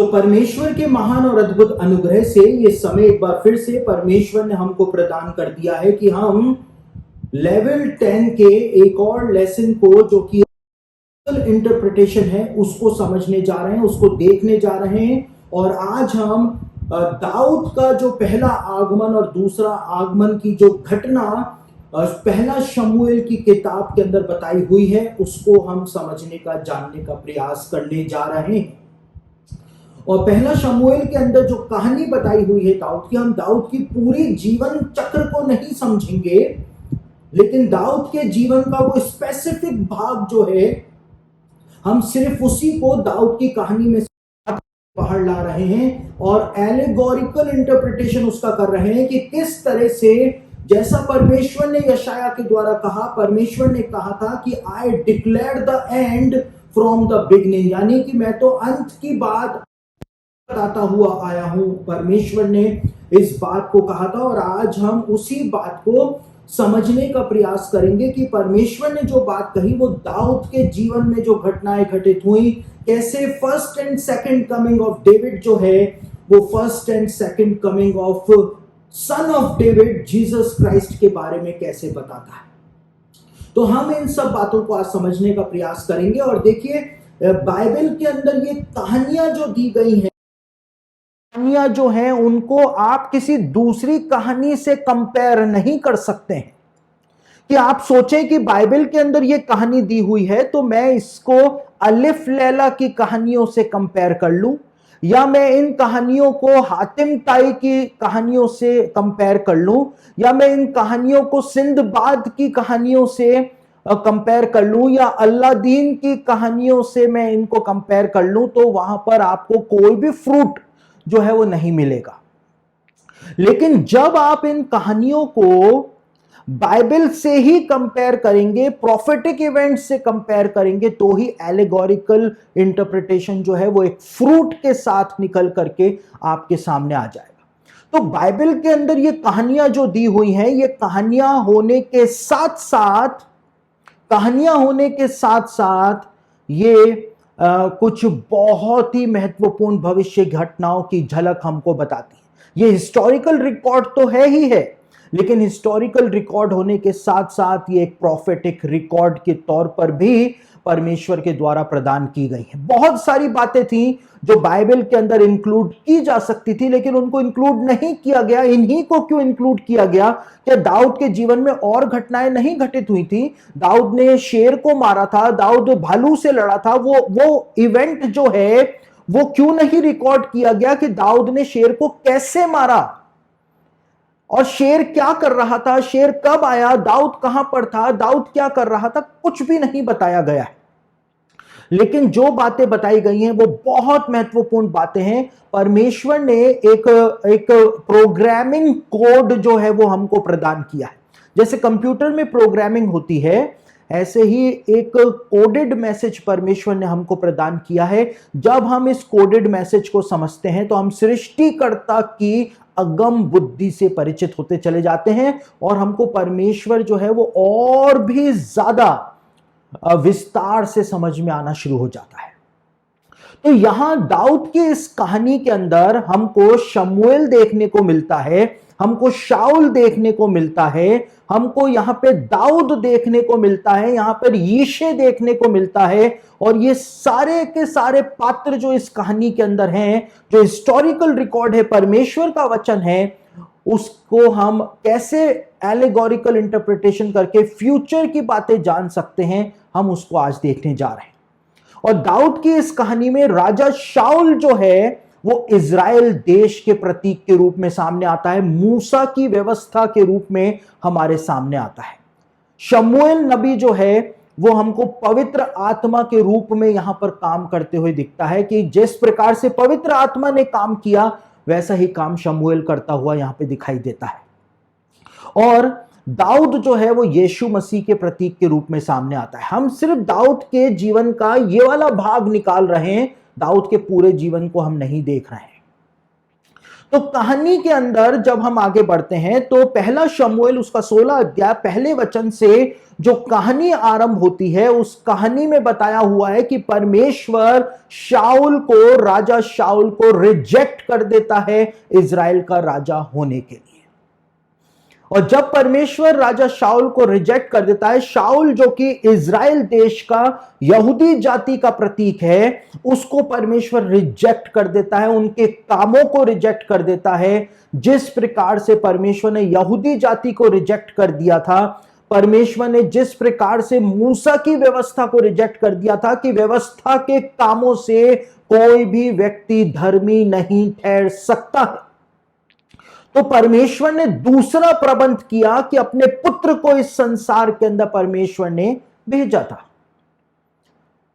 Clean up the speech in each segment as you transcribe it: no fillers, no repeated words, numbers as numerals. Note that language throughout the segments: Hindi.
तो परमेश्वर के महान और अद्भुत अनुग्रह से ये समय एक बार फिर से परमेश्वर ने हमको प्रदान कर दिया है कि हम लेवल 10 के एक और लेसन को, जो कि इंटरप्रिटेशन है, उसको समझने जा रहे हैं, उसको देखने जा रहे हैं। और आज हम दाऊद का जो पहला आगमन और दूसरा आगमन की जो घटना पहला शमूएल की किताब के अंदर बताई हुई है, उसको हम समझने का, जानने का प्रयास करने जा रहे हैं। और पहला शमूएल के अंदर जो कहानी बताई हुई है दाऊद की, हम दाऊद की पूरी जीवन चक्र को नहीं समझेंगे, लेकिन दाऊद के जीवन का वो स्पेसिफिक भाग जो है, हम सिर्फ उसी को दाऊद की कहानी में बाहर ला रहे हैं और एलेगोरिकल इंटरप्रिटेशन उसका कर रहे हैं कि किस तरह से, जैसा परमेश्वर ने यशाया के द्वारा कहा, परमेश्वर ने कहा था कि I declare the end from the beginning, यानी कि मैं तो अंत की बात बताता हुआ आया हूं। परमेश्वर ने इस बात को कहा था और आज हम उसी बात को समझने का प्रयास करेंगे कि परमेश्वर ने जो बात कही वो दाऊद के जीवन में जो घटनाएं घटित हुई, कैसे first and second coming of David जो है, वो first and second coming of son of David Jesus Christ के बारे में कैसे बताता है। तो हम इन सब बातों को आज समझने का प्रयास करेंगे। और देखिए, बाइबल के अंदर ये कहानियां जो दी गई हैं, कहानियां जो हैं उनको आप किसी दूसरी कहानी से कंपेयर नहीं कर सकते हैं कि आप सोचें कि बाइबल के अंदर ये कहानी दी हुई है तो मैं इसको अलिफ लैला की कहानियों से कंपेयर कर लूं, या मैं इन कहानियों को हातिम ताई की कहानियों से कंपेयर कर लूं, या मैं इन कहानियों को सिंदबाद की कहानियों से कंपेयर कर लूं, या अल्लादीन की कहानियों से मैं इनको कंपेयर कर लूं, तो वहां पर आपको कोई भी फ्रूट जो है वो नहीं मिलेगा। लेकिन जब आप इन कहानियों को बाइबल से ही कंपेयर करेंगे, प्रोफेटिक इवेंट से कंपेयर करेंगे, तो ही एलेगोरिकल इंटरप्रिटेशन जो है वो एक फ्रूट के साथ निकल करके आपके सामने आ जाएगा। तो बाइबल के अंदर ये कहानियां जो दी हुई हैं, ये कहानियां होने के साथ साथ ये कुछ बहुत ही महत्वपूर्ण भविष्य घटनाओं की झलक हमको बताती है। ये हिस्टोरिकल रिकॉर्ड तो है ही है, लेकिन हिस्टोरिकल रिकॉर्ड होने के साथ साथ ये एक प्रोफेटिक रिकॉर्ड के तौर पर भी परमेश्वर के द्वारा प्रदान की गई है। बहुत सारी बातें थी जो बाइबल के अंदर इंक्लूड की जा सकती थी, लेकिन उनको इंक्लूड नहीं किया गया। इन्हीं को क्यों इंक्लूड किया गया? क्या दाऊद के जीवन में और घटनाएं नहीं घटित हुई थी? दाऊद ने शेर को मारा था, दाऊद भालू से लड़ा था, वो इवेंट जो है वो क्यों नहीं रिकॉर्ड किया गया कि दाऊद ने शेर को कैसे मारा और शेर क्या कर रहा था, शेर कब आया, दाऊद कहां पर था, दाऊद क्या कर रहा था, कुछ भी नहीं बताया गया है। लेकिन जो बातें बताई गई हैं वो बहुत महत्वपूर्ण बातें हैं। परमेश्वर ने एक प्रोग्रामिंग कोड जो है वो हमको प्रदान किया है। जैसे कंप्यूटर में प्रोग्रामिंग होती है, ऐसे ही एक कोडेड मैसेज परमेश्वर ने हमको प्रदान किया है। जब हम इस कोडेड मैसेज को समझते हैं तो हम सृष्टिकर्ता की अगम बुद्धि से परिचित होते चले जाते हैं और हमको परमेश्वर जो है वो और भी ज्यादा विस्तार से समझ में आना शुरू हो जाता है। तो यहां दाऊद की इस कहानी के अंदर हमको शमूएल देखने को मिलता है, हमको शाऊल देखने को मिलता है, हमको यहां पे दाऊद देखने को मिलता है, यहां पर यीशे देखने को मिलता है। और ये सारे के सारे पात्र जो इस कहानी के अंदर हैं, जो हिस्टोरिकल रिकॉर्ड है, परमेश्वर का वचन है, उसको हम कैसे एलेगोरिकल इंटरप्रिटेशन करके फ्यूचर की बातें जान सकते हैं, हम उसको आज देखने जा रहे हैं। और दाऊद की इस कहानी में राजा शाऊल जो है वो इज़राइल देश के प्रतीक के रूप में सामने आता है, मूसा की व्यवस्था के रूप में हमारे सामने आता है। शमूएल नबी जो है वो हमको पवित्र आत्मा के रूप में यहां पर काम करते हुए दिखता है कि जिस प्रकार से पवित्र आत्मा ने काम किया वैसा ही काम शमूएल करता हुआ यहां पे दिखाई देता है। और दाऊद जो है वो यीशु मसीह के प्रतीक के रूप में सामने आता है। हम सिर्फ दाऊद के जीवन का ये वाला भाग निकाल रहे हैं, दाऊद के पूरे जीवन को हम नहीं देख रहे हैं। तो कहानी के अंदर जब हम आगे बढ़ते हैं तो पहला शमूएल उसका 16 अध्याय पहले वचन से जो कहानी आरंभ होती है, उस कहानी में बताया हुआ है कि परमेश्वर राजा शाऊल को रिजेक्ट कर देता है इजराइल का राजा होने के लिए। और जब परमेश्वर राजा शाऊल को रिजेक्ट कर देता है, शाऊल जो कि इजराइल देश का यहूदी जाति का प्रतीक है, उसको परमेश्वर रिजेक्ट कर देता है, उनके कामों को रिजेक्ट कर देता है। जिस प्रकार से परमेश्वर ने यहूदी जाति को रिजेक्ट कर दिया था, परमेश्वर ने जिस प्रकार से मूसा की व्यवस्था को रिजेक्ट कर दिया था कि व्यवस्था के कामों से कोई भी व्यक्ति धर्मी नहीं ठहर सकता है, तो परमेश्वर ने दूसरा प्रबंध किया कि अपने पुत्र को इस संसार के अंदर परमेश्वर ने भेजा था।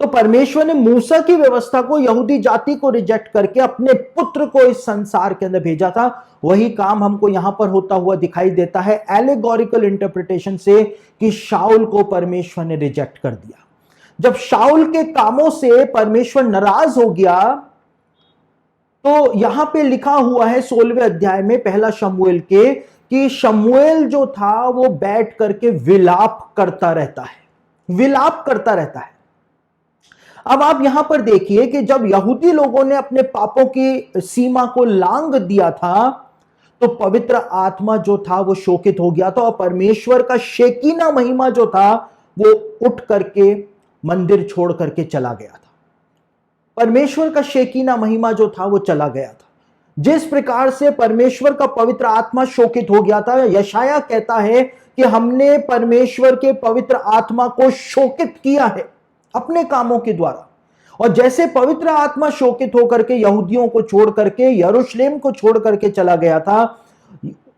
तो परमेश्वर ने मूसा की व्यवस्था को, यहूदी जाति को रिजेक्ट करके अपने पुत्र को इस संसार के अंदर भेजा था। वही काम हमको यहां पर होता हुआ दिखाई देता है एलेगोरिकल इंटरप्रिटेशन से कि शाऊल को परमेश्वर ने रिजेक्ट कर दिया। जब शाऊल के कामों से परमेश्वर नाराज हो गया, तो यहां पे लिखा हुआ है 16वें अध्याय में पहला शमूएल के कि शमूएल जो था वो बैठ करके विलाप करता रहता है। अब आप यहां पर देखिए कि जब यहूदी लोगों ने अपने पापों की सीमा को लांघ दिया था, तो पवित्र आत्मा जो था वो शोकित हो गया था और परमेश्वर का शेकीना महिमा जो था वो उठ करके मंदिर छोड़ करके चला गया था। परमेश्वर का शेकीना महिमा जो था वो चला गया था। जिस प्रकार से परमेश्वर का पवित्र आत्मा शोकित हो गया था, यशाया कहता है कि हमने परमेश्वर के पवित्र आत्मा को शोकित किया है अपने कामों के द्वारा। और जैसे पवित्र आत्मा शोकित होकर के यहूदियों को छोड़ करके यरूशलेम को छोड़ करके चला गया था,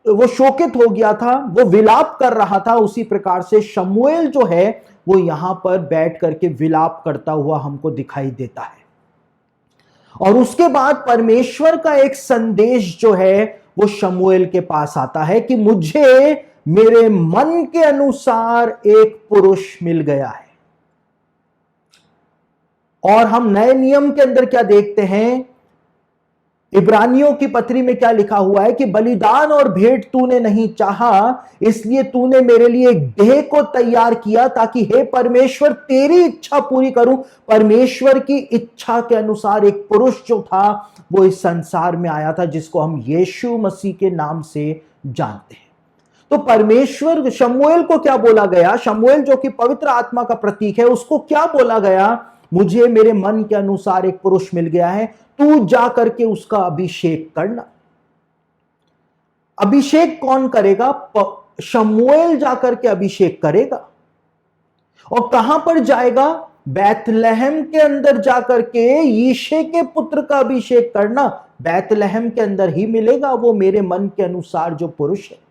वो शोकित हो गया था, वो विलाप कर रहा था, उसी प्रकार से शमूएल जो है वो यहां पर बैठ करके विलाप करता हुआ हमको दिखाई देता है। और उसके बाद परमेश्वर का एक संदेश जो है वो शमूएल के पास आता है कि मुझे मेरे मन के अनुसार एक पुरुष मिल गया है। और हम नए नियम के अंदर क्या देखते हैं, इब्रानियों की पत्री में क्या लिखा हुआ है कि बलिदान और भेंट तूने नहीं चाहा, इसलिए तूने मेरे लिए एक देह को तैयार किया ताकि हे परमेश्वर तेरी इच्छा पूरी करूं। परमेश्वर की इच्छा के अनुसार एक पुरुष जो था वो इस संसार में आया था, जिसको हम यीशु मसीह के नाम से जानते हैं। तो परमेश्वर शमूएल को क्या बोला गया, शमूएल जो कि पवित्र आत्मा का प्रतीक है, उसको क्या बोला गया, मुझे मेरे मन के अनुसार एक पुरुष मिल गया है, तू जा करके उसका अभिषेक करना। अभिषेक कौन करेगा? शमूएल जाकर के अभिषेक करेगा। और कहां पर जाएगा? बैतलहम के अंदर जाकर के यीशे के पुत्र का अभिषेक करना। बैतलहम के अंदर ही मिलेगा वो मेरे मन के अनुसार जो पुरुष है।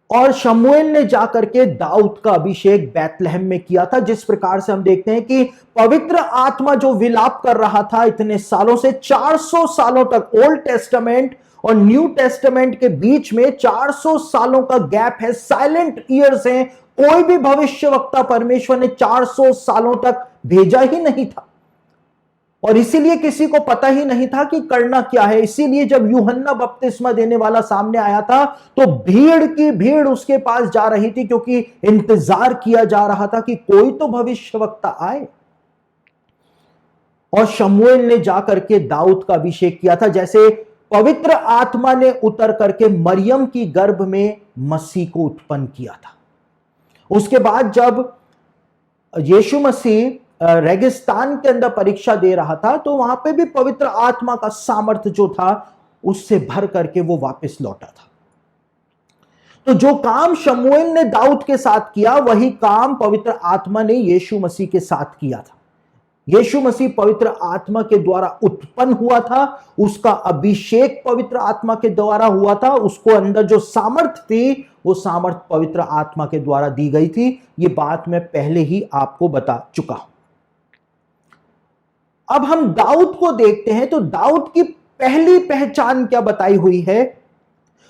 और शमूएल ने जाकर के दाऊद का अभिषेक बैतलहम में किया था। जिस प्रकार से हम देखते हैं कि पवित्र आत्मा जो विलाप कर रहा था इतने सालों से, 400 सालों तक, ओल्ड टेस्टामेंट और न्यू टेस्टामेंट के बीच में 400 सालों का गैप है, साइलेंट ईयर्स हैं। कोई भी भविष्यवक्ता परमेश्वर ने 400 सालों तक भेजा ही नहीं था, और इसीलिए किसी को पता ही नहीं था कि करना क्या है। इसीलिए जब यूहन्ना बपतिस्मा देने वाला सामने आया था तो भीड़ की भीड़ उसके पास जा रही थी, क्योंकि इंतजार किया जा रहा था कि कोई तो भविष्यवक्ता आए। और शमूएल ने जाकर के दाऊद का अभिषेक किया था, जैसे पवित्र आत्मा ने उतर करके मरियम की गर्भ में मसीह को उत्पन्न किया था। उसके बाद जब यीशु मसीह रेगिस्तान के अंदर परीक्षा दे रहा था, तो वहां पे भी पवित्र आत्मा का सामर्थ्य जो था उससे भर करके वो वापस लौटा था। तो जो काम शमूएल ने दाऊद के साथ किया, वही काम पवित्र आत्मा ने यीशु मसीह के साथ किया था। यीशु मसीह पवित्र आत्मा के द्वारा उत्पन्न हुआ था, उसका अभिषेक पवित्र आत्मा के द्वारा हुआ था, उसको अंदर जो सामर्थ्य थी वो सामर्थ्य पवित्र आत्मा के द्वारा दी गई थी। ये बात मैं पहले ही आपको बता चुका हूं। अब हम दाऊद को देखते हैं, तो दाऊद की पहली पहचान क्या बताई हुई है?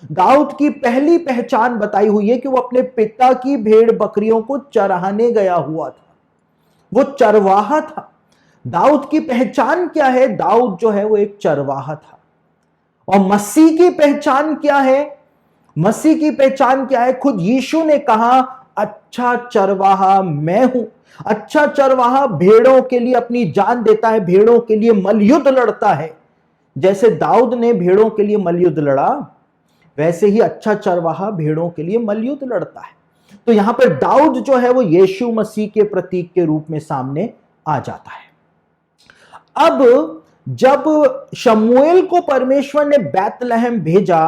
दाऊद की पहली पहचान बताई हुई है कि वो अपने पिता की भेड़ बकरियों को चराने गया हुआ था, वो चरवाहा था। दाऊद की पहचान क्या है? दाऊद जो है वो एक चरवाहा था। और मसीह की पहचान क्या है? मसीह की पहचान क्या है? खुद यीशु ने कहा, अच्छा चरवाहा मैं हूं। अच्छा चरवाहा भेड़ों के लिए अपनी जान देता है, भेड़ों के लिए मलयुद्ध लड़ता है। जैसे दाऊद ने भेड़ों के लिए मलयुद्ध लड़ा, वैसे ही अच्छा चरवाहा भेड़ों के लिए मलयुद्ध लड़ता है। तो यहां पर दाऊद जो है वो यीशु मसीह के प्रतीक के रूप में सामने आ जाता है। अब जब शमूएल को परमेश्वर ने बैतलहम भेजा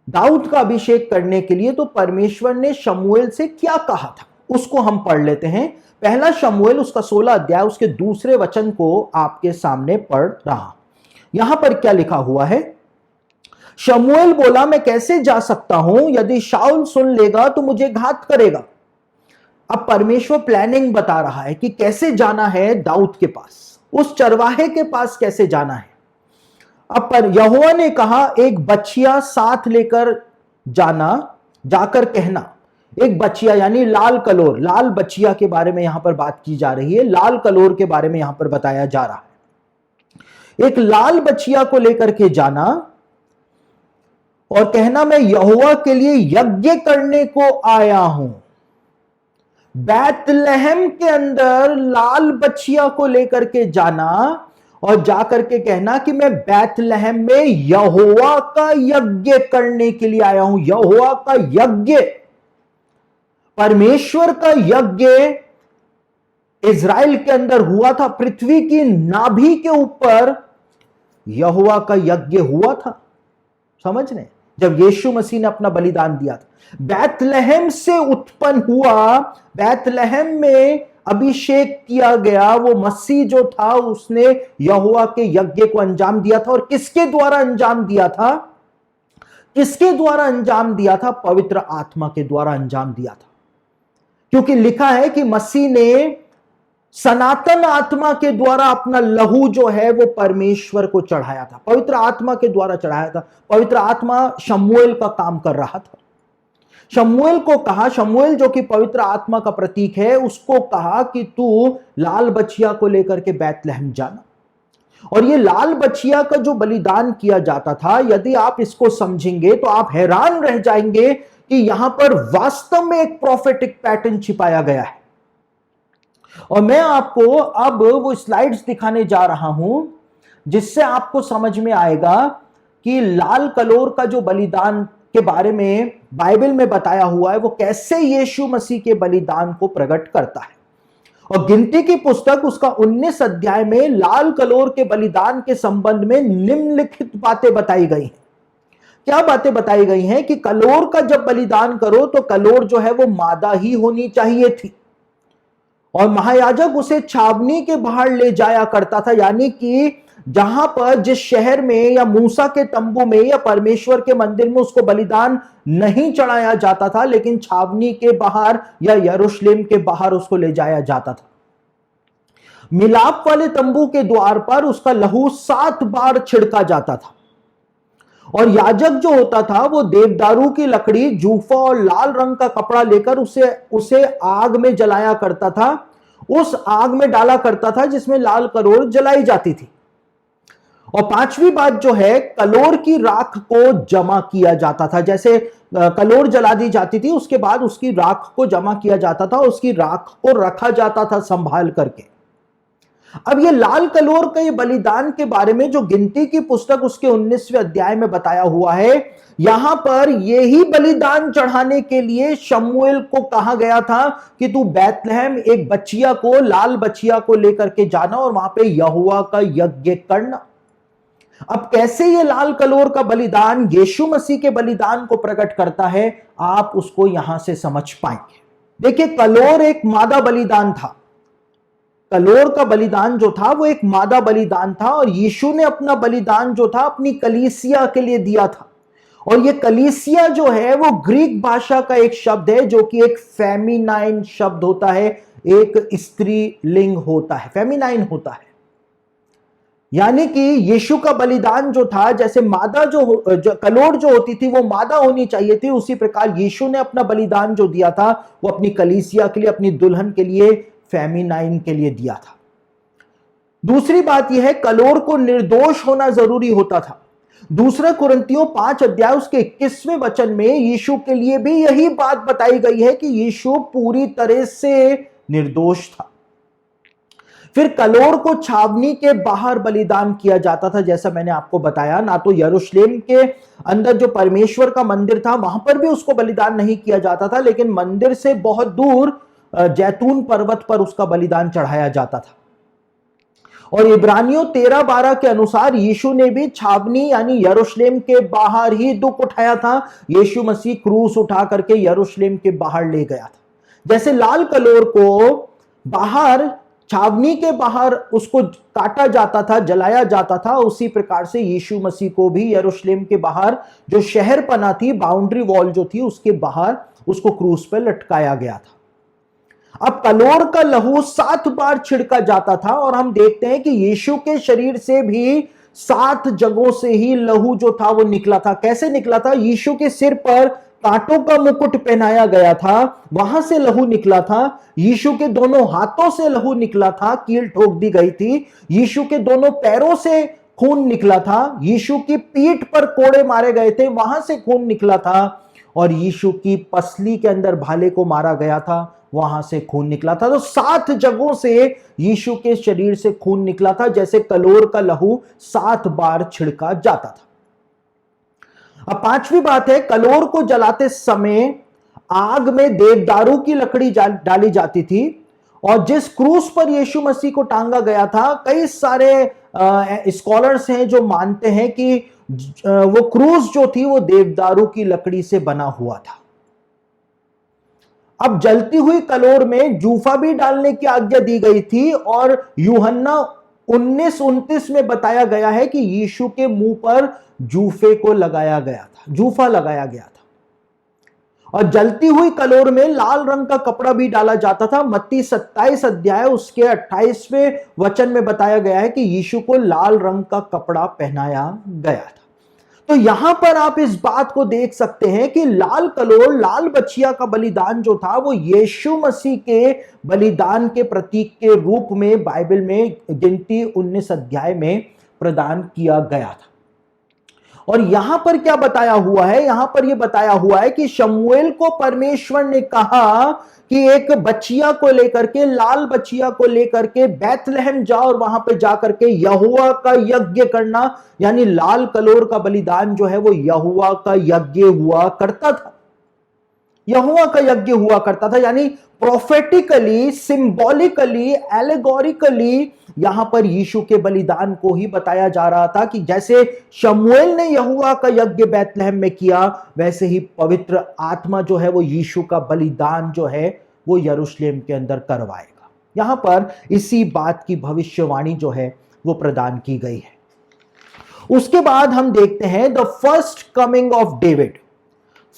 दाऊद का अभिषेक करने के लिए, तो परमेश्वर ने शमूएल से क्या कहा था उसको हम पढ़ लेते हैं। पहला शमूएल उसका 16 अध्याय उसके दूसरे वचन को आपके सामने पढ़ रहा। यहां पर क्या लिखा हुआ है? शमूएल बोला, मैं कैसे जा सकता हूं? यदि शाऊल सुन लेगा तो मुझे घात करेगा। अब परमेश्वर प्लानिंग बता रहा है कि कैसे जाना है दाऊद के पास, उस चरवाहे के पास कैसे जाना है। अब पर यहोवा ने कहा, एक बछिया साथ लेकर जाना, जाकर कहना। एक बछिया यानी लाल कलोर, लाल बछिया के बारे में यहां पर बात की जा रही है, लाल कलोर के बारे में यहां पर बताया जा रहा है। एक लाल बछिया को लेकर के जाना और कहना, मैं यहोवा के लिए यज्ञ करने को आया हूं। बैतलहम के अंदर लाल बछिया को लेकर के जाना और जाकर के कहना कि मैं बैतलहम में यहोवा का यज्ञ करने के लिए आया हूं। यहोवा का यज्ञ, परमेश्वर का यज्ञ इज़राइल के अंदर हुआ था। पृथ्वी की नाभि के ऊपर यहोवा का यज्ञ हुआ था। समझ रहे? जब यीशु मसीह ने अपना बलिदान दिया था, बैतलहम से उत्पन्न हुआ, बैतलहम में अभिषेक किया गया वो मसीह जो था, उसने यहोवा के यज्ञ को अंजाम दिया था। और किसके द्वारा अंजाम दिया था? किसके द्वारा अंजाम दिया था? पवित्र आत्मा के द्वारा अंजाम दिया था। क्योंकि लिखा है कि मसीह ने सनातन आत्मा के द्वारा अपना लहू जो है वो परमेश्वर को चढ़ाया था, पवित्र आत्मा के द्वारा चढ़ाया था। पवित्र आत्मा शमूएल का काम कर रहा था। शमूएल को कहा, शमूएल जो कि पवित्र आत्मा का प्रतीक है, उसको कहा कि तू लाल बछिया को लेकर के बैतलहम जाना। और ये लाल बछिया का जो बलिदान किया जाता था, यदि आप इसको समझेंगे तो आप हैरान रह जाएंगे कि यहां पर वास्तव में एक प्रोफेटिक पैटर्न छिपाया गया है। और मैं आपको अब वो स्लाइड्स दिखाने जा रहा हूं जिससे आपको समझ में आएगा कि लाल कलोर का जो बलिदान के बारे में बाइबल में बताया हुआ है वो कैसे यीशु मसीह के बलिदान को प्रकट करता है। और गिनती की पुस्तक उसका 19 अध्याय में लाल कलोर के बलिदान के संबंध में निम्नलिखित बातें बताई गई हैं। क्या बातें बताई गई हैं? कि कलोर का जब बलिदान करो तो कलोर जो है वो मादा ही होनी चाहिए थी, और महायाजक उसे छावनी के बाहर ले जाया करता था। यानी कि जहां पर जिस शहर में या मूसा के तंबू में या परमेश्वर के मंदिर में उसको बलिदान नहीं चढ़ाया जाता था, लेकिन छावनी के बाहर या यरूशलेम के बाहर उसको ले जाया जाता था। मिलाप वाले तंबू के द्वार पर उसका लहू 7 बार छिड़का जाता था। और याजक जो होता था वो देवदारू की लकड़ी, जूफा और लाल रंग का कपड़ा लेकर उसे आग में जलाया करता था, उस आग में डाला करता था जिसमें लाल कलोर जलाई जाती थी। और 5वीं बात जो है, कलोर की राख को जमा किया जाता था। जैसे कलोर जला दी जाती थी, उसके बाद उसकी राख को जमा किया जाता था, उसकी राख को रखा जाता था संभाल करके। अब ये लाल कलोर का ये बलिदान के बारे में जो गिनती की पुस्तक उसके 19वें अध्याय में बताया हुआ है, यहां पर यही बलिदान चढ़ाने के लिए शमूएल को कहा गया था कि तू बैतलहम एक बछिया को, लाल बछिया को लेकर के जाना और वहां पे यहोवा का यज्ञ करना। अब कैसे ये लाल कलोर का बलिदान यीशु मसीह के बलिदान को प्रकट करता है, आप उसको यहां से समझ पाएंगे। देखिए, कलोर एक मादा बलिदान था। कलोर का बलिदान जो था वो एक मादा बलिदान था, और यीशु ने अपना बलिदान जो था अपनी कलीसिया के लिए दिया था। और ये कलीसिया जो है वो ग्रीक भाषा का एक शब्द है जो कि एक फेमिनाइन शब्द होता है, एक स्त्री लिंग होता है, फेमिनाइन होता है। यानी कि यीशु का बलिदान जो था, जैसे मादा जो कलोर जो होती थी वो मादा होनी चाहिए थी, उसी प्रकार यीशु ने अपना बलिदान जो दिया था वो अपनी कलीसिया के लिए, अपनी दुल्हन के लिए, फेमिनाइन के लिए दिया था। दूसरी बात यह है, कलोर को निर्दोष होना जरूरी होता था। दूसरा कुरिन्थियों 5 अध्याय उसके 21वें वचन में यीशु के लिए भी यही बात बताई गई है कि यीशु पूरी तरह से निर्दोष था। फिर कलोर को छावनी के बाहर बलिदान किया जाता था, जैसा मैंने आपको बताया। ना तो यरूशलेम के अंदर जो परमेश्वर का मंदिर था वहां पर भी उसको बलिदान नहीं किया जाता था, लेकिन मंदिर से बहुत दूर जैतून पर्वत पर उसका बलिदान चढ़ाया जाता था। और इब्रानियों 13:12 के अनुसार यीशु ने भी छावनी यानी यरूशलेम के बाहर ही दुख उठाया था। यीशु मसीह क्रूस उठा करके यरूशलेम के बाहर ले गया था। जैसे लाल कलोर को बाहर छावनी के बाहर उसको काटा जाता था, जलाया जाता था, उसी प्रकार से यीशु मसीह को भी यरूशलेम के बाहर जो शहर पना थी, बाउंड्री वॉल जो थी, उसके बाहर उसको क्रूस पर लटकाया गया था। अब कलोर का लहू 7 बार छिड़का जाता था और हम देखते हैं कि यीशु के शरीर से भी 7 जगहों से ही लहू जो था वो निकला था। कैसे निकला था? यीशु के सिर पर कांटों का मुकुट पहनाया गया था, वहां से लहू निकला था। यीशु के दोनों हाथों से लहू निकला था, कील ठोक दी गई थी। यीशु के दोनों पैरों से खून निकला था। यीशु की पीठ पर कोड़े मारे गए थे, वहां से खून निकला था। और यीशु की पसली के अंदर भाले को मारा गया था, वहां से खून निकला था। तो 7 जगहों से यीशु के शरीर से खून निकला था, जैसे कलोर का लहू 7 बार छिड़का जाता था। अब 5वीं बात है, कलोर को जलाते समय आग में देवदारू की लकड़ी डाली जाती थी। और जिस क्रूस पर यीशु मसीह को टांगा गया था, कई सारे स्कॉलर्स हैं जो मानते हैं कि वो क्रूस जो थी वो देवदारू की लकड़ी से बना हुआ था। अब जलती हुई कलोर में जूफा भी डालने की आज्ञा दी गई थी। और यूहन्ना 19:29 में बताया गया है कि यीशु के मुंह पर जूफे को लगाया गया था, जूफा लगाया गया था। और जलती हुई कलोर में लाल रंग का कपड़ा भी डाला जाता था। मत्ती 27 अध्याय उसके 28वें वचन में बताया गया है कि यीशु को लाल रंग का कपड़ा पहनाया गया था। तो यहां पर आप इस बात को देख सकते हैं कि लाल कलोर, लाल बछिया का बलिदान जो था वो यीशु मसीह के बलिदान के प्रतीक के रूप में बाइबल में गिनती 19 अध्याय में प्रदान किया गया था। और यहां पर क्या बताया हुआ है? यहां पर यह बताया हुआ है कि शमूएल को परमेश्वर ने कहा कि एक बच्चिया को लेकर के, लाल बच्चिया को लेकर के बैतलहम जाओ और वहां पे जाकर के यहोवा का यज्ञ करना। यानी लाल कलोर का बलिदान जो है वो यहोवा का यज्ञ हुआ करता था, यहोवा का यज्ञ हुआ करता था। यानी प्रोफेटिकली, सिंबॉलिकली, एलेगोरिकली यहां पर यीशु के बलिदान को ही बताया जा रहा था कि जैसे शमूएल ने यहोवा का यज्ञ बैतलहम में किया, वैसे ही पवित्र आत्मा जो है वो यीशु का बलिदान जो है वो यरूशलेम के अंदर करवाएगा। यहां पर इसी बात की भविष्यवाणी जो है वो प्रदान की गई है। उसके बाद हम देखते हैं the first coming of David.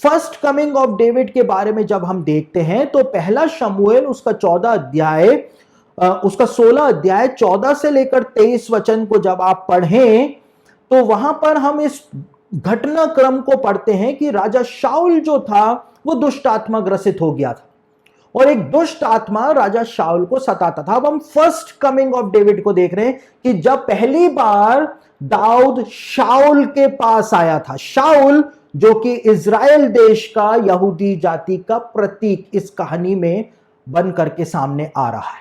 First coming of David के बारे में जब हम देखते हैं तो पहला शमूएल उसका 14 अध्याय, उसका 16 अध्याय 14 से लेकर 23 वचन को जब आप पढ़ें तो वहां पर हम इस घटनाक्रम को पढ़ते हैं कि राजा शाऊल जो था वो दुष्ट आत्मा ग्रसित हो गया था और एक दुष्ट आत्मा राजा शाऊल को सताता था। अब हम फर्स्ट कमिंग ऑफ डेविड को देख रहे हैं कि जब पहली बार दाऊद शाऊल के पास आया था, शाऊल जो कि इज़राइल देश का, यहूदी जाति का प्रतीक इस कहानी में बन करके सामने आ रहा है।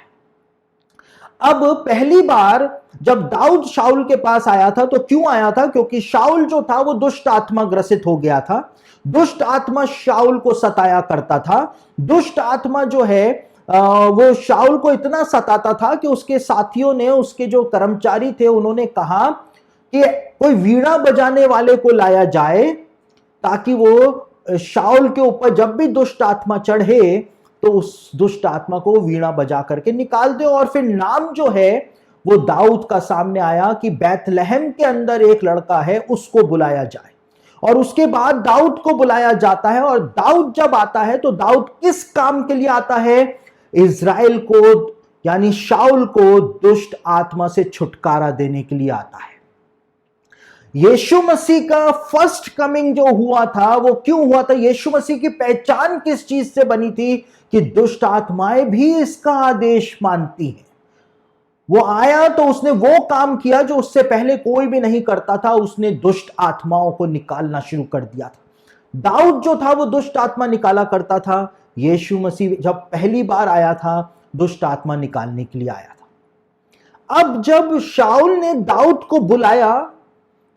अब पहली बार जब दाऊद शाऊल के पास आया था तो क्यों आया था? क्योंकि शाऊल जो था वो दुष्ट आत्मा ग्रसित हो गया था। दुष्ट आत्मा शाऊल को सताया करता था। दुष्ट आत्मा जो है वो शाऊल को इतना सताता था कि उसके साथियों ने, उसके जो कर्मचारी थे, उन्होंने कहा कि कोई वीणा बजाने वाले को लाया जाए ताकि वो शाऊल के ऊपर जब भी दुष्ट आत्मा चढ़े तो उस दुष्ट आत्मा को वीणा बजा करके निकाल दे। और फिर नाम जो है वो दाऊद का सामने आया कि बैतलहम के अंदर एक लड़का है, उसको बुलाया जाए। और उसके बाद दाऊद को बुलाया जाता है। और दाऊद जब आता है तो दाऊद किस काम के लिए आता है? इज़राइल को यानी शाऊल को दुष्ट आत्मा से छुटकारा देने के लिए आता है। यीशु मसीह का फर्स्ट कमिंग जो हुआ था वो क्यों हुआ था? यीशु मसीह की पहचान किस चीज से बनी थी? कि दुष्ट आत्माएं भी इसका आदेश मानती हैं। वो आया तो उसने वो काम किया जो उससे पहले कोई भी नहीं करता था, उसने दुष्ट आत्माओं को निकालना शुरू कर दिया था। दाऊद जो था वो दुष्ट आत्मा निकाला करता था, यीशु मसीह जब पहली बार आया था दुष्ट आत्मा निकालने के लिए आया था। अब जब शाऊल ने दाऊद को बुलाया,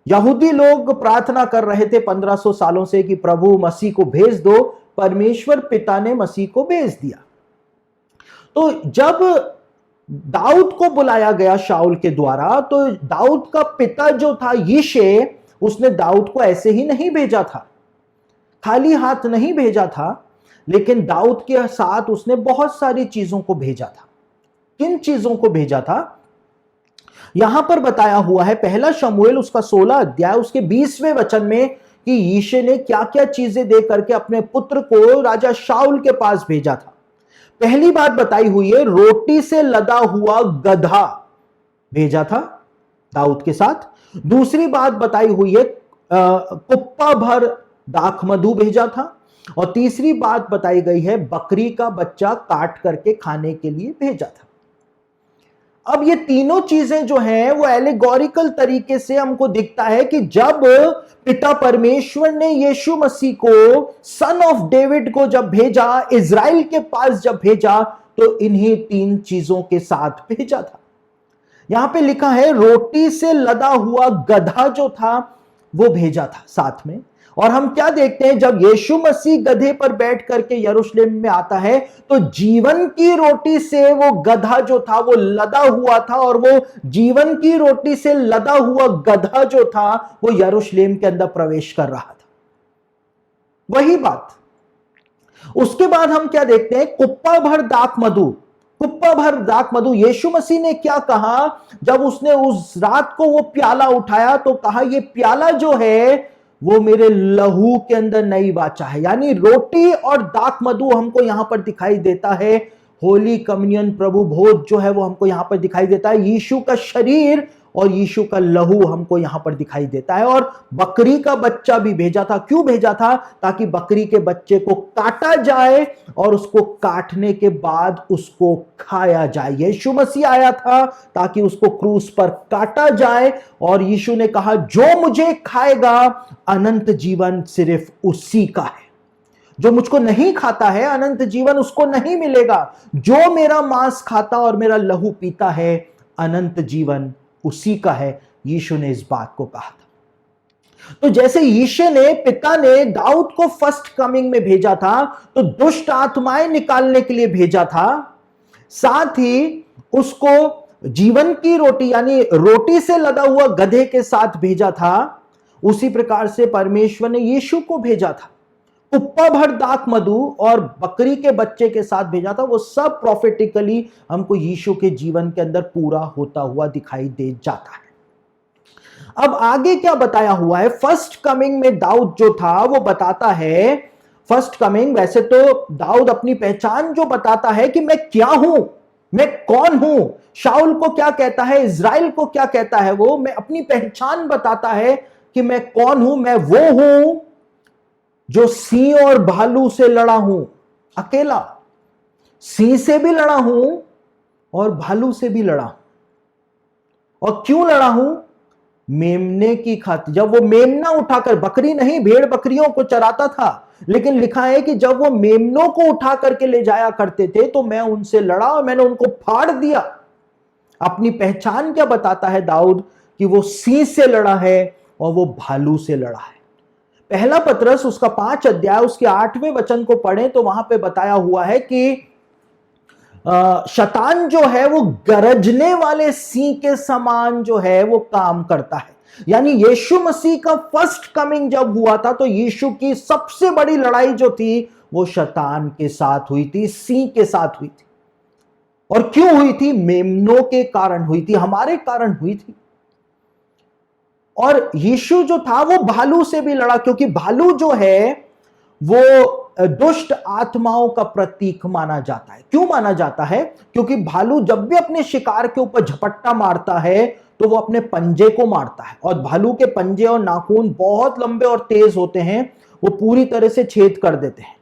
यहूदी लोग प्रार्थना कर रहे थे 1500 सालों से कि प्रभु मसीह को भेज दो, परमेश्वर पिता ने मसीह को भेज दिया। तो जब दाऊद को बुलाया गया शाऊल के द्वारा, तो दाऊद का पिता जो था यिशे, उसने दाऊद को ऐसे ही नहीं भेजा था, खाली हाथ नहीं भेजा था, लेकिन दाऊद के साथ उसने बहुत सारी चीजों को भेजा था। किन चीजों को भेजा था यहां पर बताया हुआ है, पहला शमूएल उसका 16 अध्याय उसके 20वें वचन में, कि यिशे ने क्या क्या चीजें दे करके अपने पुत्र को राजा शाऊल के पास भेजा था। पहली बात बताई हुई है, रोटी से लदा हुआ गधा भेजा था दाऊद के साथ। दूसरी बात बताई हुई है, कुप्पा भर दाख मधु भेजा था। और तीसरी बात बताई गई है, बकरी का बच्चा काट करके खाने के लिए भेजा था। अब ये तीनों चीजें जो हैं वो एलिगोरिकल तरीके से हमको दिखता है कि जब पिता परमेश्वर ने यीशु मसीह को, सन ऑफ डेविड को जब भेजा, इज़राइल के पास जब भेजा, तो इन्हीं तीन चीजों के साथ भेजा था। यहां पे लिखा है रोटी से लदा हुआ गधा जो था वो भेजा था साथ में। और हम क्या देखते हैं, जब यीशु मसीह गधे पर बैठ करके यरूशलेम में आता है, तो जीवन की रोटी से वो गधा जो था वो लदा हुआ था, और वो जीवन की रोटी से लदा हुआ गधा जो था वो यरूशलेम के अंदर प्रवेश कर रहा था। वही बात। उसके बाद हम क्या देखते हैं, कुप्पा भर दाख मधु। कुप्पा भर दाख मधु, यीशु मसीह ने क्या कहा जब उसने उस रात को वो प्याला उठाया, तो कहा ये प्याला जो है वो मेरे लहू के अंदर नई वाचा है। यानी रोटी और दाख मधु हमको यहां पर दिखाई देता है, होली कम्युनियन प्रभु भोज जो है वो हमको यहां पर दिखाई देता है, यीशु का शरीर और यीशु का लहू हमको यहां पर दिखाई देता है। और बकरी का बच्चा भी भेजा था। क्यों भेजा था? ताकि बकरी के बच्चे को काटा जाए और उसको काटने के बाद उसको खाया जाए। यीशु मसीह आया था ताकि उसको क्रूस पर काटा जाए, और यीशु ने कहा जो मुझे खाएगा अनंत जीवन सिर्फ उसी का है। जो मुझको नहीं खाता है अनंत जीवन उसको नहीं मिलेगा। जो मेरा मांस खाता और मेरा लहू पीता है अनंत जीवन उसी का है। यीशु ने इस बात को कहा था। तो जैसे यीशु ने, पिता ने दाऊद को फर्स्ट कमिंग में भेजा था, तो दुष्ट आत्माएं निकालने के लिए भेजा था, साथ ही उसको जीवन की रोटी यानी रोटी से लदा हुआ गधे के साथ भेजा था। उसी प्रकार से परमेश्वर ने यीशु को भेजा था, कुप्पा भर दाख मधु और बकरी के बच्चे के साथ भेजा था। वो सब प्रोफेटिकली हमको यीशु के जीवन के अंदर पूरा होता हुआ दिखाई दे जाता है। अब आगे क्या बताया हुआ है, फर्स्ट कमिंग में दाऊद जो था वो बताता है, फर्स्ट कमिंग, वैसे तो दाऊद अपनी पहचान जो बताता है कि मैं क्या हूं, मैं कौन हूं, शाऊल को क्या कहता है, इज़राइल को क्या कहता है, वो मैं अपनी पहचान बताता है कि मैं कौन हूं। मैं वो हूं जो सिंह और भालू से लड़ा हूं, अकेला। सिंह से भी लड़ा हूं और भालू से भी लड़ा हूं। और क्यों लड़ा हूं? मेमने की खातिर। जब वो मेमना उठाकर, बकरी नहीं भेड़ बकरियों को चराता था, लेकिन लिखा है कि जब वो मेमनों को उठा करके ले जाया करते थे तो मैं उनसे लड़ा और मैंने उनको फाड़ दिया। अपनी पहचान क्या बताता है दाऊद? कि वो सिंह से लड़ा है और वो भालू से लड़ा है। पहला पतरस उसका 5 अध्याय उसके 8वें वचन को पढ़ें तो वहां पे बताया हुआ है कि शैतान जो है वो गरजने वाले सिंह के समान जो है वो काम करता है। यानी यीशु मसीह का फर्स्ट कमिंग जब हुआ था तो यीशु की सबसे बड़ी लड़ाई जो थी वो शैतान के साथ हुई थी, सिंह के साथ हुई थी। और क्यों हुई थी? मेमनों के कारण हुई थी, हमारे कारण हुई थी। और यीशु जो था वो भालू से भी लड़ा, क्योंकि भालू जो है वो दुष्ट आत्माओं का प्रतीक माना जाता है। क्यों माना जाता है? क्योंकि भालू जब भी अपने शिकार के ऊपर झपट्टा मारता है तो वो अपने पंजे को मारता है, और भालू के पंजे और नाखून बहुत लंबे और तेज होते हैं, वो पूरी तरह से छेद कर देते हैं।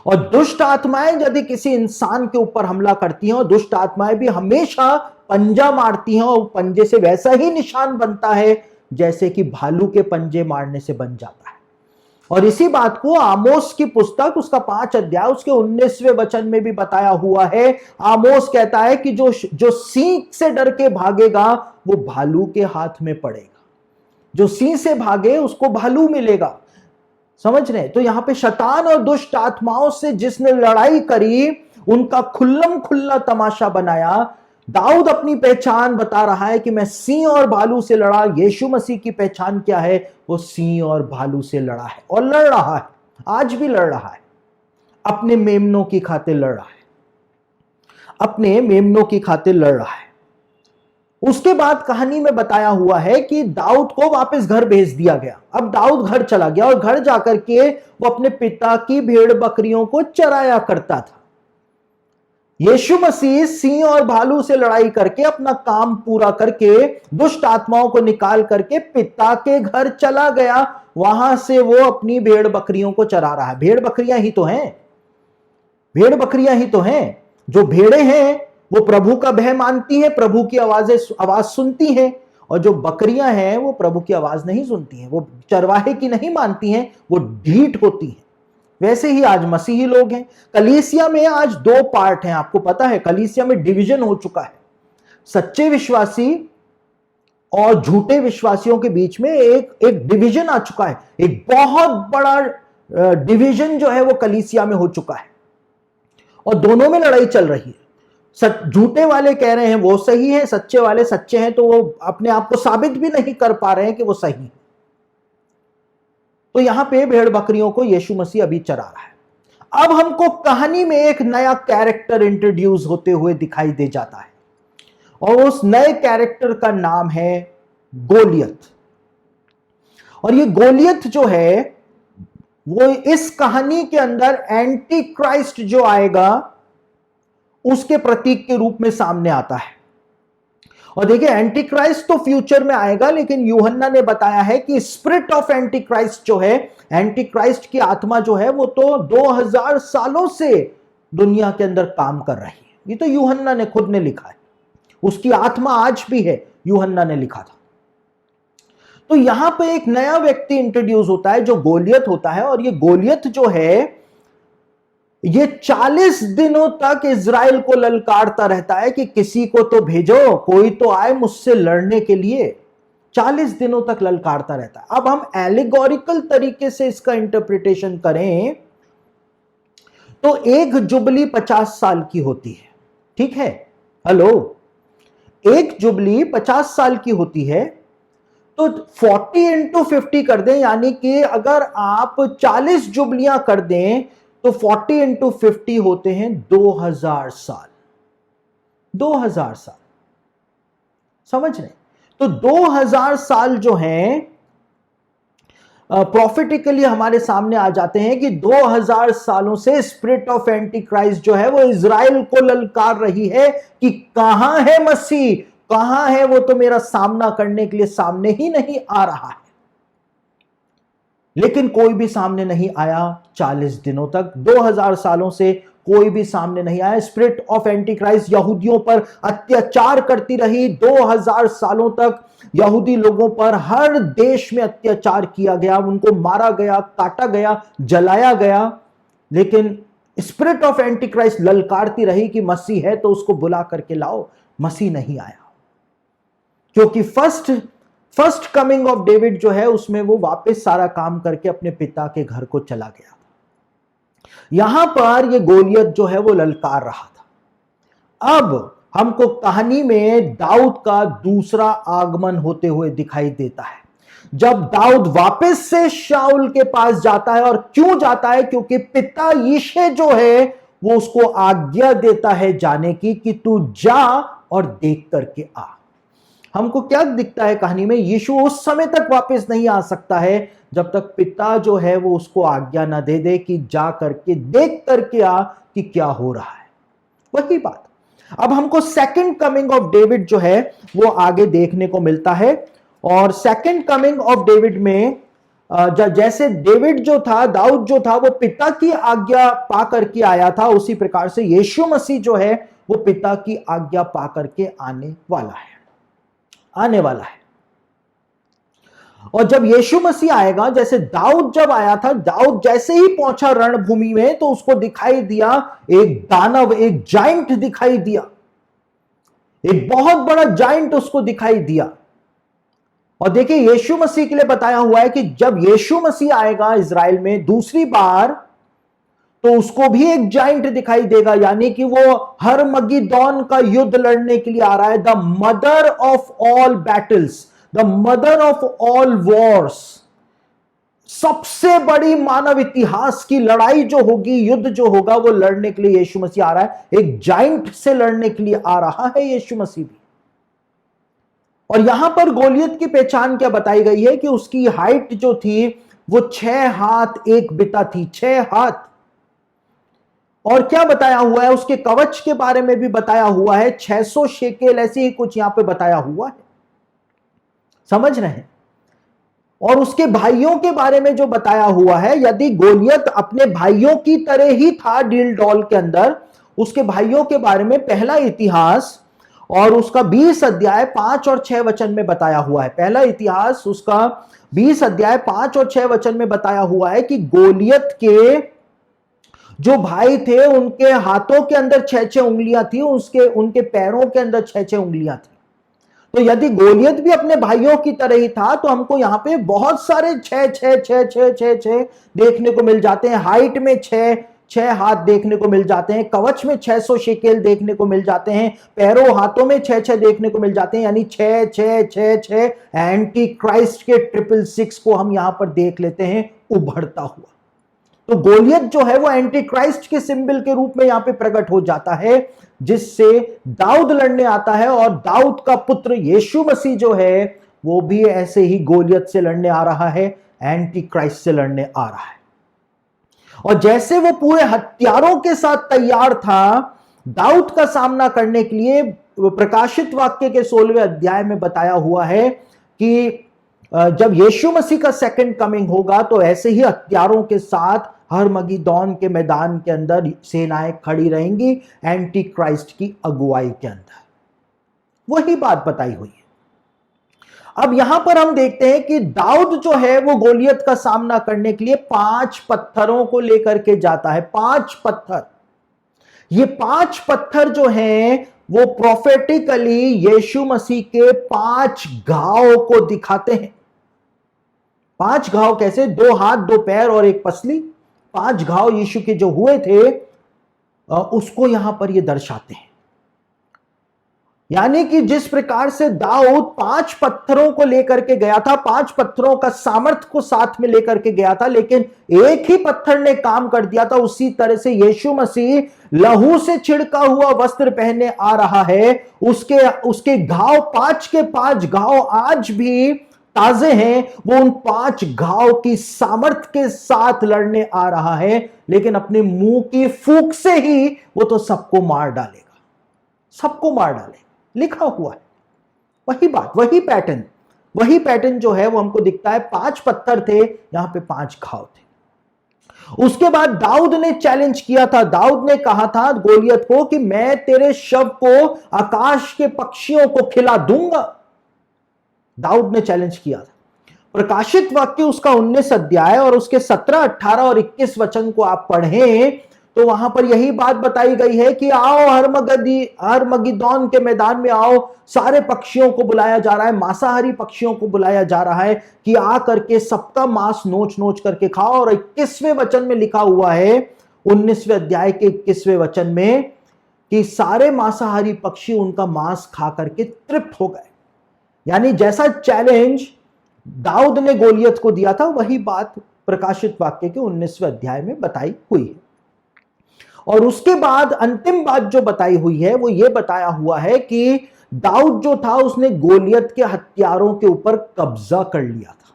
और दुष्ट आत्माएं यदि किसी इंसान के ऊपर हमला करती हैं, और दुष्ट आत्माएं भी हमेशा पंजा मारती हैं, और पंजे से वैसा ही निशान बनता है जैसे कि भालू के पंजे मारने से बन जाता है। और इसी बात को आमोस की पुस्तक उसका 5 अध्याय उसके 19वें वचन में भी बताया हुआ है। आमोस कहता है कि जो सिंह से डर के भागेगा वो भालू के हाथ में पड़ेगा। जो सिंह से भागे उसको भालू मिलेगा। समझ रहे? तो यहां पे शैतान और दुष्ट आत्माओं से जिसने लड़ाई करी, उनका खुल्लम खुल्ला तमाशा बनाया। दाऊद अपनी पहचान बता रहा है कि मैं सिंह और भालू से लड़ा। यीशु मसीह की पहचान क्या है? वो सिंह और भालू से लड़ा है और लड़ रहा है, आज भी लड़ रहा है। अपने मेमनों की खातिर लड़ रहा है, अपने मेमनों की खातिर लड़ रहा है। उसके बाद कहानी में बताया हुआ है कि दाऊद को वापस घर भेज दिया गया। अब दाऊद घर चला गया और घर जाकर के वो अपने पिता की भेड़ बकरियों को चराया करता था। यीशु मसीह सिंह और भालू से लड़ाई करके अपना काम पूरा करके दुष्ट आत्माओं को निकाल करके पिता के घर चला गया। वहां से वो अपनी भेड़ बकरियों को चरा रहा है। भेड़ बकरियां ही तो हैं, भेड़ बकरियां ही तो हैं। जो भेड़ें हैं वो प्रभु का भय मानती हैं, प्रभु की आवाज सुनती हैं, और जो बकरियां हैं वो प्रभु की आवाज नहीं सुनती हैं, वो चरवाहे की नहीं मानती हैं, वो ढीठ होती हैं। वैसे ही आज मसीही लोग हैं। कलीसिया में आज 2 पार्ट हैं। आपको पता है कलीसिया में डिवीजन हो चुका है। सच्चे विश्वासी और झूठे विश्वासियों के बीच में एक डिवीजन आ चुका है। एक बहुत बड़ा डिवीजन जो है वो कलीसिया में हो चुका है, और दोनों में लड़ाई चल रही है। झूठे वाले कह रहे हैं वो सही है, सच्चे वाले सच्चे हैं, तो वो अपने आप को साबित भी नहीं कर पा रहे हैं कि वो सही है। तो यहां पे भेड़ बकरियों को यीशु मसीह अभी चरा रहा है। अब हमको कहानी में एक नया कैरेक्टर इंट्रोड्यूस होते हुए दिखाई दे जाता है, और उस नए कैरेक्टर का नाम है गोलियत। और ये गोलियत जो है वो इस कहानी के अंदर एंटी क्राइस्ट जो आएगा उसके प्रतीक के रूप में सामने आता है। और देखिए एंटी क्राइस्ट तो फ्यूचर में आएगा, लेकिन यूहन्ना ने बताया है कि स्पिरिट ऑफ एंटी क्राइस्ट जो है, एंटी क्राइस्ट की आत्मा जो है वो तो 2000 सालों से दुनिया के अंदर काम कर रही है। ये तो यूहन्ना ने खुद ने लिखा है, उसकी आत्मा आज भी है, यूहन्ना ने लिखा था। तो यहां पे एक नया व्यक्ति इंट्रोड्यूस होता है जो गोलियत होता है, और ये गोलियत जो है ये 40 दिनों तक इजराइल को ललकारता रहता है कि किसी को तो भेजो, कोई तो आए मुझसे लड़ने के लिए। 40 दिनों तक ललकारता रहता है। अब हम एलिगोरिकल तरीके से इसका इंटरप्रिटेशन करें तो एक जुबली 50 साल की होती है, ठीक है? हेलो, एक जुबली 50 साल की होती है, तो 40 इंटू 50 कर दें, यानी कि अगर आप 40 जुबलियां कर दें तो 40 इंटू 50 होते हैं 2000 साल। 2000 साल, समझ रहे? तो 2000 साल जो हैं प्रॉफिटिकली हमारे सामने आ जाते हैं कि 2000 सालों से स्पिरिट ऑफ एंटी क्राइस्ट जो है वो इजराइल को ललकार रही है कि कहां है मसीह, कहां है वो, तो मेरा सामना करने के लिए सामने ही नहीं आ रहा है। लेकिन कोई भी सामने नहीं आया 40 दिनों तक। 2000 सालों से कोई भी सामने नहीं आया। स्पिरिट ऑफ एंटी क्राइस्ट यहूदियों पर अत्याचार करती रही 2000 सालों तक। यहूदी लोगों पर हर देश में अत्याचार किया गया, उनको मारा गया, काटा गया, जलाया गया। लेकिन स्पिरिट ऑफ एंटी क्राइस्ट ललकारती रही कि मसीह है तो उसको बुला करके लाओ। मसीह नहीं आया, क्योंकि फर्स्ट कमिंग ऑफ डेविड जो है उसमें वो वापस सारा काम करके अपने पिता के घर को चला गया। यहां पर ये गोलियत जो है वो ललकार रहा था। अब हमको कहानी में दाऊद का दूसरा आगमन होते हुए दिखाई देता है। जब दाऊद वापस से शाऊल के पास जाता है, और क्यों जाता है? क्योंकि पिता यिशै जो है वो उसको आज्ञा देता है जाने की कि तू जा और देख करके आ। हमको क्या दिखता है कहानी में? यीशु उस समय तक वापस नहीं आ सकता है जब तक पिता जो है वो उसको आज्ञा ना दे दे कि जा करके देख करके आ कि क्या हो रहा है। वही बात अब हमको सेकंड कमिंग ऑफ डेविड जो है वो आगे देखने को मिलता है। और सेकंड कमिंग ऑफ डेविड में जैसे डेविड जो था, दाऊद जो था, वो पिता की आज्ञा पा करके आया था, उसी प्रकार से यीशु मसीह जो है वो पिता की आज्ञा पा करके आने वाला है। और जब यीशु मसीह आएगा, जैसे दाऊद जब आया था, दाऊद जैसे ही पहुंचा रणभूमि में तो उसको दिखाई दिया एक दानव, एक जाइंट दिखाई दिया, एक बहुत बड़ा जाइंट उसको दिखाई दिया। और देखिए यीशु मसीह के लिए बताया हुआ है कि जब यीशु मसीह आएगा इज़राइल में दूसरी बार, तो उसको भी एक जाइंट दिखाई देगा, यानी कि वो हरमगिदोन का युद्ध लड़ने के लिए आ रहा है। The mother of all battles, the mother of all Wars, सबसे बड़ी मानव इतिहास की लड़ाई जो होगी, युद्ध जो होगा, वो लड़ने के लिए यीशु मसीह आ रहा है। एक जाइंट से लड़ने के लिए आ रहा है यीशु मसीह भी। और यहां पर गोलियत की पहचान क्या बताई गई है कि उसकी हाइट जो थी वो 6 हाथ 1 बिता थी, 6 हाथ। और क्या बताया हुआ है, उसके कवच के बारे में भी बताया हुआ है, 600 शेकेल, ऐसे ही कुछ यहां पे बताया हुआ है, समझ रहे हैं। और उसके भाइयों के बारे में जो बताया हुआ है, यदि गोलियत अपने भाइयों की तरह ही था डील डॉल के अंदर, उसके भाइयों के बारे में पहला इतिहास और उसका 20 अध्याय 5 और 6 वचन में बताया हुआ है। पहला इतिहास उसका 20 अध्याय 5 और 6 वचन में बताया हुआ है कि गोलियत के जो भाई थे उनके हाथों के अंदर 6-6 उंगलियां थी, उनके पैरों के अंदर 6-6 उंगलियां थी। तो यदि गोलियत भी अपने भाइयों की तरह ही था, तो हमको यहां पे बहुत सारे 6 देखने को मिल जाते हैं। हाइट में 6 हाथ देखने को मिल जाते हैं, कवच में 600 शेकेल देखने को मिल जाते हैं, पैरों हाथों में 6 देखने को मिल जाते हैं, यानी 6 एंटी क्राइस्ट के 666 को हम यहां पर देख लेते हैं उभरता हुआ। तो गोलियत जो है वो एंटी क्राइस्ट के सिंबल के रूप में यहां पे प्रकट हो जाता है, जिससे दाऊद लड़ने आता है। और दाऊद का पुत्र यीशु मसीह जो है वो भी ऐसे ही गोलियत से लड़ने आ रहा है, एंटी क्राइस्ट से लड़ने आ रहा है। और जैसे वो पूरे हथियारों के साथ तैयार था दाऊद का सामना करने के लिए, प्रकाशित वाक्य के 16वें अध्याय में बताया हुआ है कि जब यीशु मसीह का सेकंड कमिंग होगा तो ऐसे ही हथियारों के साथ हरमगिदोन के मैदान के अंदर सेनाएं खड़ी रहेंगी, एंटी क्राइस्ट की अगुवाई के अंदर। वही बात बताई हुई है। अब यहां पर हम देखते हैं कि दाऊद जो है वो गोलियत का सामना करने के लिए 5 पत्थरों को लेकर के जाता है। 5 पत्थर, ये 5 पत्थर जो हैं वो प्रोफेटिकली यीशु मसीह के 5 घाव को दिखाते हैं। 5 घाव कैसे? 2 हाथ 2 पैर और 1 पसली, 5 घाव यीशु के जो हुए थे उसको यहां पर ये दर्शाते हैं। यानी कि जिस प्रकार से दाऊद 5 पत्थरों को लेकर के गया था, 5 पत्थरों का सामर्थ्य को साथ में लेकर के गया था, लेकिन एक ही पत्थर ने काम कर दिया था, उसी तरह से यीशु मसीह लहू से छिड़का हुआ वस्त्र पहने आ रहा है। उसके घाव 5 के 5 घाव आज भी ताजे हैं, वो उन 5 घाव की सामर्थ्य के साथ लड़ने आ रहा है, लेकिन अपने मुंह की फूंक से ही वो तो सबको मार डालेगा, सबको मार डालेगा, लिखा हुआ है। वही बात, वही पैटर्न जो है वो हमको दिखता है। 5 पत्थर थे, यहां पे 5 घाव थे। उसके बाद दाऊद ने चैलेंज किया था, दाऊद ने कहा था गोलियत को कि मैं तेरे शव को आकाश के पक्षियों को खिला दूंगा। दाऊद ने चैलेंज किया था। प्रकाशित वाक्य उसका 19 अध्याय और उसके 17, 18 और 21 वचन को आप पढ़ें तो वहां पर यही बात बताई गई है कि आओ हरमगिदोन के मैदान में आओ। सारे पक्षियों को बुलाया जा रहा है, मांसाहारी पक्षियों को बुलाया जा रहा है कि आ करके सबका मांस नोच नोच करके खाओ। और 21वें वचन में लिखा हुआ है, 19वें अध्याय के 21वें वचन में, कि सारे मांसाहारी पक्षी उनका मांस खा करके तृप्त हो गए। यानी जैसा चैलेंज दाऊद ने गोलियत को दिया था, वही बात प्रकाशित वाक्य के 19वें अध्याय में बताई हुई है। और उसके बाद अंतिम बात जो बताई हुई है वो ये बताया हुआ है कि दाऊद जो था उसने गोलियत के हथियारों के ऊपर कब्जा कर लिया था।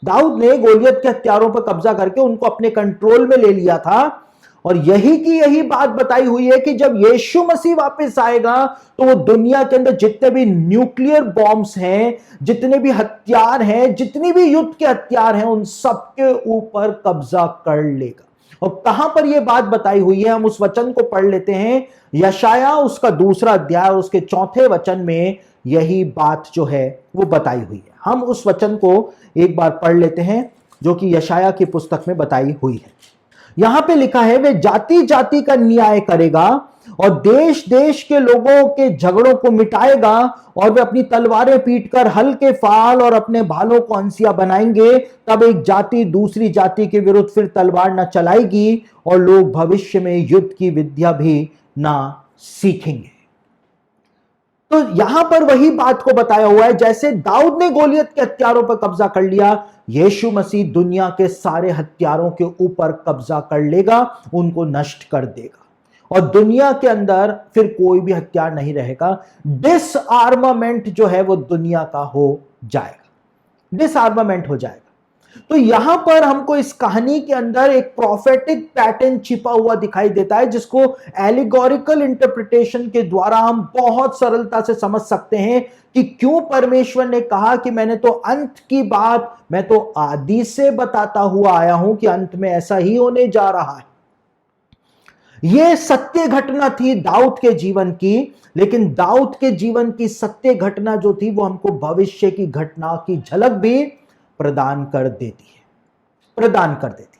दाऊद ने गोलियत के हथियारों पर कब्जा करके उनको अपने कंट्रोल में ले लिया था। और यही की यही बात बताई हुई है कि जब यीशु मसीह वापस आएगा तो वो दुनिया के अंदर जितने भी न्यूक्लियर बॉम्ब्स हैं, जितने भी हथियार हैं, जितनी भी युद्ध के हथियार हैं, उन सबके ऊपर कब्जा कर लेगा। और कहां पर यह बात बताई हुई है, हम उस वचन को पढ़ लेते हैं। यशाया उसका 2 अध्याय उसके 4 वचन में यही बात जो है वो बताई हुई है। हम उस वचन को एक बार पढ़ लेते हैं जो कि यशाया की पुस्तक में बताई हुई है। यहां पे लिखा है, वे जाति जाति का न्याय करेगा और देश देश के लोगों के झगड़ों को मिटाएगा, और वे अपनी तलवारें पीटकर हल्के फाल और अपने भालों को हंसिया बनाएंगे। तब एक जाति दूसरी जाति के विरुद्ध फिर तलवार न चलाएगी और लोग भविष्य में युद्ध की विद्या भी ना सीखेंगे। तो यहां पर वही बात को बताया हुआ है, जैसे दाऊद ने गोलियत के हथियारों पर कब्जा कर लिया, यीशु मसीह दुनिया के सारे हथियारों के ऊपर कब्जा कर लेगा, उनको नष्ट कर देगा, और दुनिया के अंदर फिर कोई भी हथियार नहीं रहेगा। डिसआर्मामेंट जो है वो दुनिया का हो जाएगा, डिसआर्मामेंट हो जाएगा। तो यहां पर हमको इस कहानी के अंदर एक प्रोफेटिक पैटर्न छिपा हुआ दिखाई देता है, जिसको एलिगोरिकल इंटरप्रिटेशन के द्वारा हम बहुत सरलता से समझ सकते हैं कि क्यों परमेश्वर ने कहा कि मैंने तो अंत की बात मैं तो आदि से बताता हुआ आया हूं कि अंत में ऐसा ही होने जा रहा है। यह सत्य घटना थी दाऊद के जीवन की, लेकिन दाऊद के जीवन की सत्य घटना जो थी वो हमको भविष्य की घटना की झलक भी प्रदान कर देती है, प्रदान कर देती है।